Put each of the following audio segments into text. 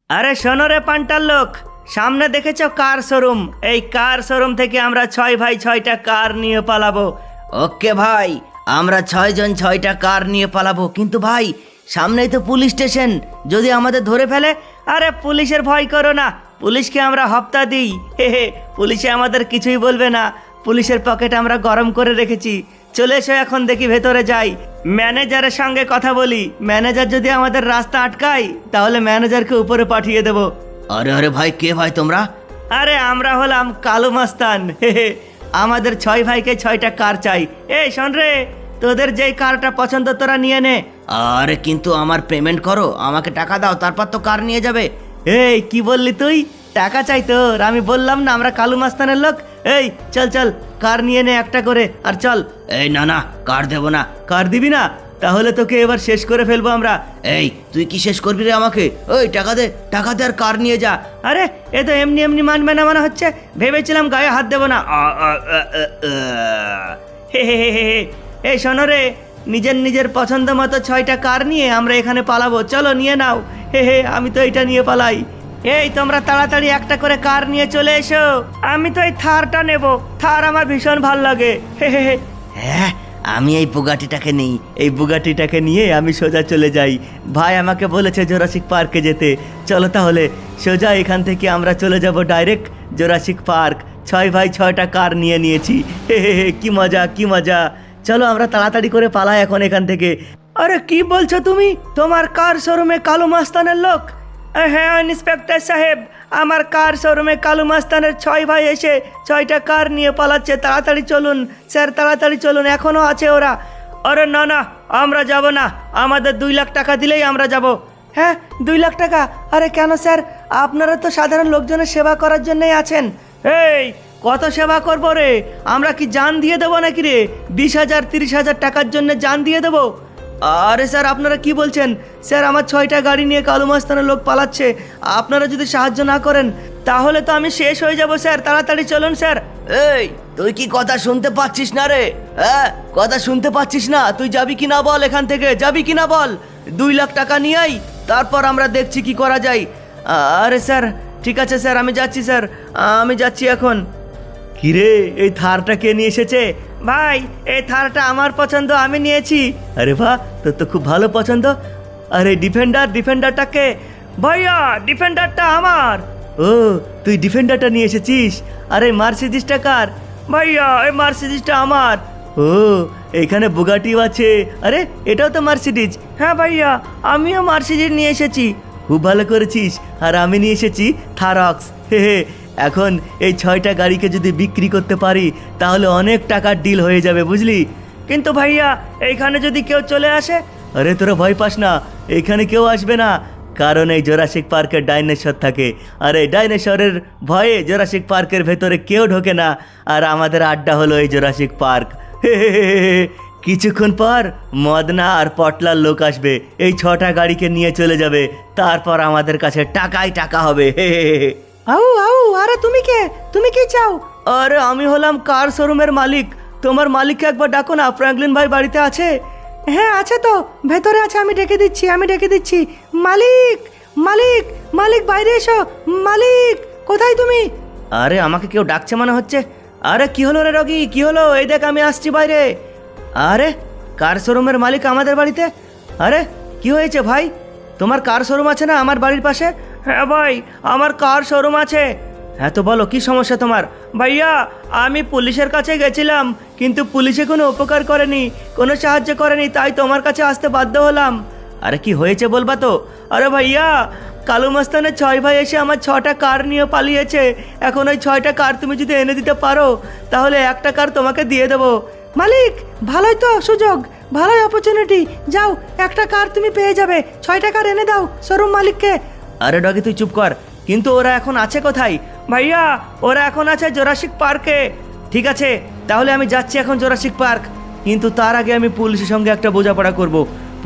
আরে শোনো রে পান্টার লোক, সামনে দেখেছো কার শোরুম? এই কার শোরুম থেকে আমরা 6 ভাই 6টা কার নিয়ে পালাবো। ওকে ভাই, আমরা 6 জন 6টা কার নিয়ে পালাবো, কিন্তু ভাই সামনেই তো পুলিশ স্টেশন, যদি আমাদের ধরে ফেলে? আরে পুলিশের ভয় করো না, পুলিশকে আমরা হপ্তা দিই। হে, পুলিশে আমাদের কিছুই বলবে না। পুলিশের পকেট আমরা গরম করে রেখেছি। চলে এসো এখন, দেখি ভেতরে যাই, ম্যানেজারের সঙ্গে কথা বলি। ম্যানেজার যদি আমাদের রাস্তা আটকায় তাহলে ম্যানেজারকে উপরে পাঠিয়ে দেব। আরে আরে ভাই, কে ভাই তোমরা? আরে আমরা হলাম কালু মাস্তান। আমাদের 6 ভাইকে 6টা কার চাই। এই শোন রে, তোদের যেই কারটা পছন্দ তোরা নিয়ে নে। আরে কিন্তু আমার পেমেন্ট করো, আমাকে টাকা দাও, তারপর তো কার নিয়ে যাবে। এই কি বললি তুই? টাকা চাই তোর? আমি বললাম না আমরা কালু মাস্তানের লোক। এই চল চল, কার নিয়ে নে একটা করে, আর চল। এই না না, কার দেবো না। কার দিবি না? তাহলে তোকে এবার শেষ করে ফেলবো আমরা। এই তুই কি শেষ করবি রে আমাকে? ওই টাকা দে, টাকা দে আর কার নিয়ে যা। আরে এ তো এমনি এমনি মানবে না মনে হচ্ছে, ভেবেছিলাম গায়ে হাত দেবো না। হে হে হে হে। এই শোনো রে, নিজের নিজের পছন্দ মতো 6টা কার নিয়ে আমরা এখানে পালাবো। চলো নিয়ে নাও। হে হে, আমি তো এটা নিয়ে পালাই। এই তোমরা তাড়াতাড়ি একটা করে কার নিয়ে চলে এসো। আমি তো এই থারটা নেব, থার আমার ভীষণ ভাল লাগে। হে হে হে। হ্যাঁ, আমি এই বুগাটিটাকে নেই। এই বুগাটিটাকে নিয়ে আমি সোজা চলে যাই। ভাই আমাকে বলেছে জোরাসিক পার্কে যেতে। চলো তাহলে সোজা এখান থেকে আমরা চলে যাব ডাইরেক্ট জোরাসিক পার্ক। 6 ভাই 6টা কার নিয়ে নিয়েছি। হে হে হে, কি মজা কি মজা। চলো আমরা তাড়াতাড়ি করে পালাই এখন এখান থেকে। আরে কি বলছো তুমি? তোমার কার শোরুমে কালু মাস্তানের লোক? হ্যাঁ ইন্সপেক্টর সাহেব, আমার কার শোরুমে কালু মাস্তানের 6 ভাই এসে 6টা কার নিয়ে পালাচ্ছে। তাড়াতাড়ি চলুন স্যার, তাড়াতাড়ি চলুন, এখনও আছে ওরা। আরে না না, আমরা যাব না, আমাদের 2 লাখ টাকা দিলেই আমরা যাব। হ্যাঁ 2 লাখ টাকা? আরে কেন স্যার, আপনারা তো সাধারণ লোকজনের সেবা করার জন্যই আছেন। এই কত সেবা করবো রে? আমরা কি জান দিয়ে দেবো নাকি রে? 20,000 30,000 টাকার জন্য জান দিয়ে দেবো? আরে স্যার আপনারা কি বলছেন? স্যার আমার 6টা গাড়ি নিয়ে কালু মাস্তানের লোক পালাচ্ছে, আপনারা যদি সাহায্য না করেন তাহলে তো আমি শেষ হয়ে যাব স্যার। তাড়াতাড়ি চলুন স্যার। এই তুই কি কথা শুনতে পাচ্ছিস না রে? হ্যাঁ, কথা শুনতে পাচ্ছিস না? তুই যাবি কি না বল, এখান থেকে যাবি কি না বল। 2 লাখ টাকা নিয়ে আই, তারপর আমরা দেখছি কি করা যায়। আরে স্যার ঠিক আছে স্যার, আমি যাচ্ছি স্যার, আমি যাচ্ছি এখন। কিরে, এই থারটা কে নিয়ে এসেছে? ভাই এই থারটা আমার পছন্দ, আমি নিয়েছি। আরে বাহ, তোর তো খুব ভালো পছন্দ। আরে ডিফেন্ডারটাকে? ভাইয়া ডিফেন্ডারটা আমার। ও তুই ডিফেন্ডারটা নিয়ে এসেছিস? আরে মার্সিডিজটা কার? ভাইয়া এই মার্সিডিজটা আমার। ও এখানে বুগাটিও আছে। আরে এটাও তো মার্সিডিজ। হ্যাঁ ভাইয়া, আমিও মার্সিডিজ নিয়ে এসেছি। খুব ভালো করেছিস। আর আমি নিয়ে এসেছি থারক্স। হে হে, এখন এই 6টা গাড়িকে যদি বিক্রি করতে পারি তাহলে অনেক টাকার ডিল হয়ে যাবে, বুঝলি? কিন্তু ভাইয়া এইখানে যদি কেউ চলে আসে? আরে তোরা ভয় পাস না, এইখানে কেউ আসবে না, কারণ এই জোরাসিক পার্কের ডাইনোসর থাকে। আর এই ডাইনোসরের ভয়ে জোরাসিক পার্কের ভেতরে কেউ ঢোকে না। আর আমাদের আড্ডা হলো এই জোরাসিক পার্ক। হে হে হে হে। কিছুক্ষণ পর মদনা আর পটলার লোক আসবে, এই 6টা গাড়িকে নিয়ে চলে যাবে, তারপর আমাদের কাছে টাকাই টাকা হবে। হে হে হে। আউ আউ, আরে তুমি কে? তুমি কি চাও? আরে আমি হলাম কার শোরুমের মালিক। তোমার মালিককে একবার ডাকো না, ফ্র্যাঙ্কলিন ভাই বাড়িতে আছে? হ্যাঁ আছে তো, ভেতরে আছে, আমি ডেকে দিচ্ছি, আমি ডেকে দিচ্ছি। মালিক মালিক মালিক, বাইরে এসো। মালিক কোথায় তুমি? আরে আমাকে কেউ ডাকছে মনে হচ্ছে। আরে কি হলো রে রগি, কি হলো? এই দেখ আমি আসছি বাইরে। আরে কার শোরুমের মালিক আমাদের বাড়িতে? আরে কি হয়েছে ভাই? তোমার কার শোরুম আছে না আমার বাড়ির পাশে? হ্যাঁ ভাই, আমার কার শোরুম আছে। হ্যাঁ তো বলো কি সমস্যা তোমার? ভাইয়া আমি পুলিশের কাছে গেছিলাম, কিন্তু পুলিশে কোনো উপকার করেনি, কোনো সাহায্য করেনি, তাই তোমার কাছে আসতে বাধ্য হলাম। আরে কি হয়েছে বলবা তো? আরে ভাইয়া কালু মাস্তানের 6 ভাই এসে আমার 6টা কার নিয়ে পালিয়েছে। এখন ওই 6টা কার তুমি যদি এনে দিতে পারো তাহলে একটা কার তোমাকে দিয়ে দেবো। মালিক ভালোই তো সুযোগ, ভালোই অপরচুনিটি, যাও একটা কার তুমি পেয়ে যাবে। 6টা কার এনে দাও শোরুম মালিককে। আরে ডগি তুই চুপ কর, কিন্তু ওরা এখন আছে কোথায়? ভাইয়া ওরা এখন আছে জোরাসিক পার্কে। ঠিক আছে তাহলে আমি যাচ্ছি এখন জোরাসিক পার্ক, কিন্তু তার আগে আমি পুলিশের সঙ্গে একটা বোঝাপড়া করব।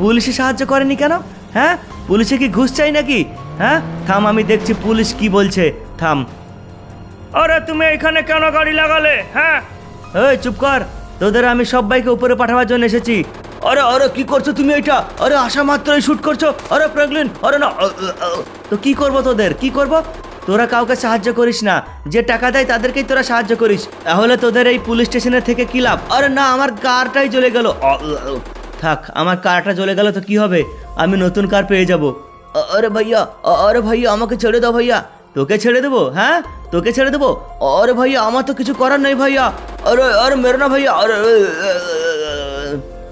পুলিশে সাহায্য করেনি কেন? হ্যাঁ পুলিশে কি ঘুষ চাই নাকি? হ্যাঁ থাম, আমি দেখছি পুলিশ কি বলছে, থাম। আরে তুমি এখানে কেন গাড়ি লাগালে? হ্যাঁ এই চুপ কর, তোদের আমি সবাইকে উপরে পাঠাবার জন্য এসেছি। আরে আরে কি করছো তুমি এটা? আরে আসা মাত্রই শুট করছো? আরে ফ্র্যাঙ্কলিন, আরে না। তো কি করব তোদের, কি করব? তোরা কাউকে সাহায্য করিস না, যে টাকা দেয় তাদেরকেই তোরা সাহায্য করিস, তাহলে তোদের এই পুলিশ স্টেশনের থেকে কি লাভ? আরে না, আমার কারটাই জ্বলে গেল। থাক, আমার কারটা জ্বলে গেল তো কি হবে, আমি নতুন কার পেয়ে যাব। আরে ভাইয়া, আরে ভাইয়া আমাকে ছেড়ে দাও ভাইয়া। তোকে ছেড়ে দেবো? হ্যাঁ, তোকে ছেড়ে দেবো? আরে ভাইয়া আমার তো কিছু করার নেই ভাইয়া। আরে আরে মেরো না ভাইয়া। আরে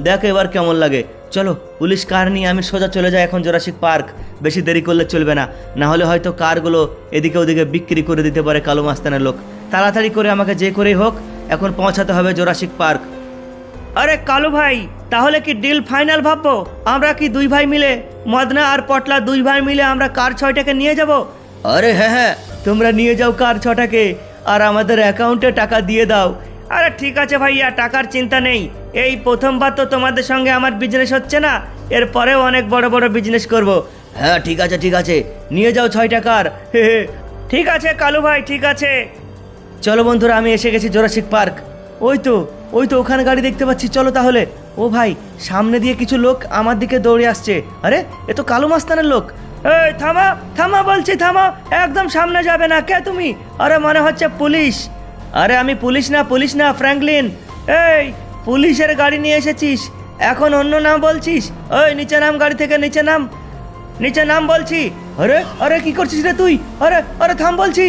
দেখ এবার কেমন লাগে। চলো, পুলিশ কার নিয়ে আমি সোজা চলে যাই এখন জোরাসিক পার্ক। বেশি দেরি করলে চলবে না, না হলে হয়তো কারগুলো এদিকে ওদিকে বিক্রি করে দিতে পারে কালো মাস্তানের লোক। তাড়াতাড়ি করে আমাকে যে করেই হোক এখন পৌঁছাতে হবে জোরাসিক পার্ক। আরে কালু ভাই, তাহলে কি ডিল ফাইনাল ভাববো? আমরা কি দুই ভাই মিলে, মদনা আর পটলা দুই ভাই মিলে আমরা কার 6টাকে নিয়ে যাব? আরে হ্যাঁ হ্যাঁ, তোমরা নিয়ে যাও কার 6টাকে আর আমাদের অ্যাকাউন্টে টাকা দিয়ে দাও। আরে ঠিক আছে ভাইয়া, টাকার চিন্তা নেই। এই প্রথমবার তো তোমাদের সঙ্গে আমার বিজনেস হচ্ছে না, এরপরেও অনেক বড় বড় বিজনেস করব। হ্যাঁ ঠিক আছে ঠিক আছে, নিয়ে যাও 6টা কার। হে হে, ঠিক আছে কালু ভাই, ঠিক আছে। চলো বন্ধুরা, আমি এসে গেছি জোরাসিক পার্ক। ওই তো ওখানে গাড়ি দেখতে পাচ্ছি, চলো তাহলে। ও ভাই, সামনে দিয়ে কিছু লোক আমার দিকে দৌড়ে আসছে। আরে এ তো কালো মাস্তানের লোক। এই থামা থামা বলছি, থামা, একদম সামনে যাবে না। কে তুমি? আরে মনে হচ্ছে পুলিশ। আরে আমি পুলিশ না ফ্র্যাঙ্কলিন। এই পুলিশের গাড়ি নিয়ে এসেছিস, এখন অন্য নাম বলছিস? ওই নিচে নাম, গাড়ি থেকে নিচে নাম, নিচে নাম বলছি। আরে আরে কি করছিস রে তুই? আরে আরে থাম বলছি।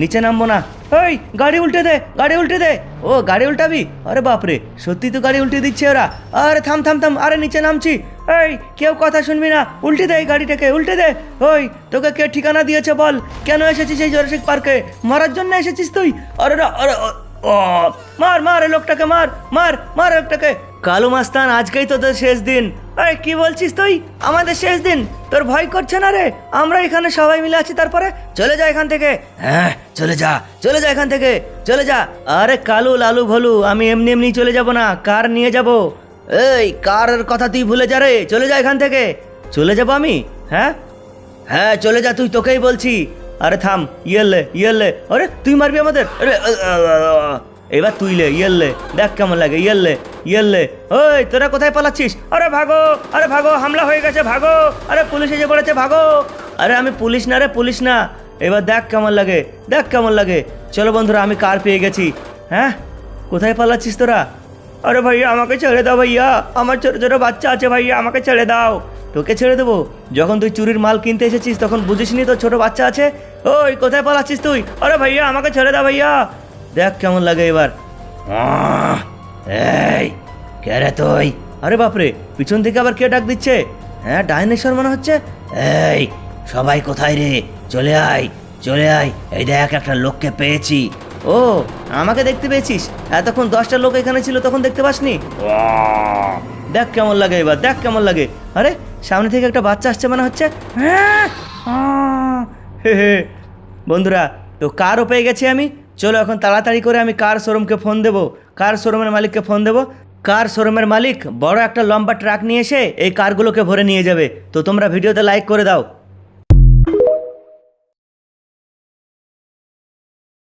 নিচে নামবো না। ওই গাড়ি উল্টে দে, গাড়ি উল্টে দে। ও গাড়ি উল্টাবি? আরে বাপরে, সত্যি তো গাড়ি উল্টে দিচ্ছে ওরা। আরে থাম থাম থাম, আরে নিচে নামছি। এই কেউ কথা শুনবি না, উল্টে দে এই গাড়িটাকে, উল্টে দে। ওই তোকে কে ঠিকানা দিয়েছে বল? কেন এসেছিস এই জোরাসিক পার্কে? মারার জন্য এসেছিস তুই? আরে না, আরে মার মার এই লোকটাকে, মার মার মার লোকটাকে। কালু মাস্তান, আজকেই তোদের শেষ দিন। আরে কি বলছিস তুই? আমাদের শেষ দিন? তোর ভয় করছে না রে? আমরা এখানে সবাই মিলে আছি, তারপরে চলে যা এখান থেকে। হ্যাঁ চলে যা, চলে যা এখান থেকে, চলে যা। আরে কালু লালু ভলু, আমি এমনি এমনি চলে যাব না, কার নিয়ে যাব। এই কারের কথা তুই ভুলে যা রে, চলে যা এখান থেকে। চলে যাব আমি? হ্যাঁ হ্যাঁ চলে যা তুই, তোকেই বলছি। আরে থাম, ইয়েলে। আরে তুই মারবি আমাদের? আরে এবার তুই লে, ইয়েলে, দেখ কেমন লাগে। ইয়েলে। ওই তোরা কোথায় পালাচ্ছিস? আরে ভাগো, আরে ভাগো, হামলা হয়ে গেছে, ভাগো। আরে পুলিশ এসে পড়েছে, ভাগো। আরে আমি পুলিশ না রে, পুলিশ না। এবার দেখ কেমন লাগে, দেখ কেমন লাগে। চলো বন্ধুরা, আমি কার পেয়ে গেছি। হ্যাঁ, কোথায় পালাচ্ছিস তোরা? আরে ভাইয়া আমাকে ছেড়ে দাও ভাইয়া, আমার ছোটো ছোটো বাচ্চা আছে ভাইয়া, আমাকে ছেড়ে দাও। তোকে ছেড়ে দেবো? যখন তুই চুরির মাল কিনতে এসেছিস তখন বুঝিসনি তোর ছোটো বাচ্চা আছে? ওই কোথায় পালাচ্ছিস তুই? আরে ভাইয়া আমাকে ছেড়ে দাও ভাইয়া, দেখ কেমন লাগে এবার। এই কে রে তুই? আরে বাপরে, পিছন থেকে আবার কে ডাক দিচ্ছে? হ্যাঁ, ডাইনোসর মনে হচ্ছে। এই সবাই কোথায় রে? চলে আয়, চলে আয়, এই দেখ একটা লোককে পেয়েছি। ও, আমাকে দেখতে পেয়েছিস? এতক্ষণ 10টা লোক এখানে ছিল, তখন দেখতে পাসনি? দেখ কেমন লাগে এবার, দেখ কেমন লাগে। আরে সামনে থেকে একটা বাচ্চা আসছে মনে হচ্ছে। হ্যাঁ, হে হে। বন্ধুরা, তো কারও পেয়ে গেছি আমি। চলো এখন তাড়াতাড়ি করে আমি কার শোরুমকে ফোন দেবো, কার শোরুমের মালিককে ফোন দেবো। কার শোরুমের মালিক বড় একটা লম্বা ট্রাক নিয়ে এসে এই কারগুলোকে ভরে নিয়ে যাবে। তো তোমরা ভিডিওতে লাইক করে দাও।